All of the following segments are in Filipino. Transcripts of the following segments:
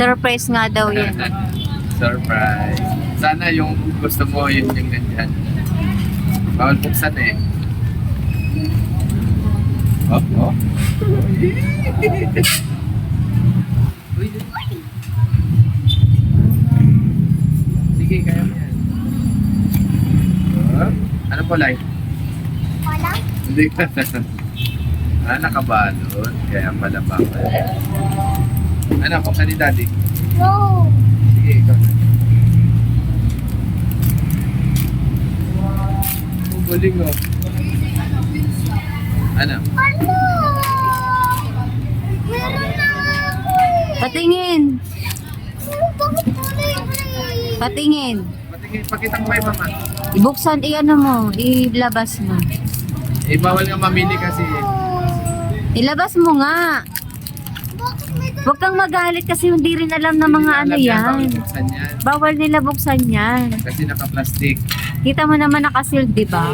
Surprise nga daw yan. Surprise. Sana yung gusto mo, yun yung nandyan. Bawal buksan eh. Oh, oh. Uy. Sige, kaya mo yan. Oh. Ano po, Lai? Wala. Hindi ka. Nakabalot. Kaya pala ba? Ano, buksan ni Daddy. No. Sige, ikaw na. Galing oh. Ano? Ano? Meron na ako eh. Patingin. Bakit tuloy? Patingin. Patingin, pakita mo kay Mama. Ibuksan, i-ano mo, ilabas mo. Eh, bawal nga mamili kasi. Ilabas mo nga. Bakit may Huwag kang magalit kasi hindi rin alam ng mga ano Bawal yan. buksan yan. Bawal nila buksan yan. Kasi naka-plastic. Kita mo naman nakaseal, di ba?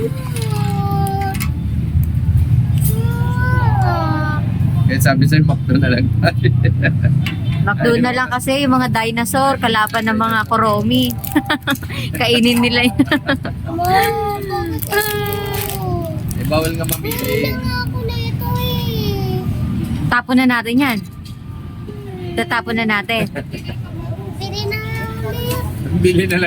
Kaya sabi sa'yo, McDo na lang tayo. McDo na lang kasi yung mga dinosaur, kalaban ng mga koromi. Kainin nila yun. Eh, bawal nga mamili. ako na ito eh. Tapon na natin yan. Tatapon na natin. Pili na lang ulit. Bili na lang.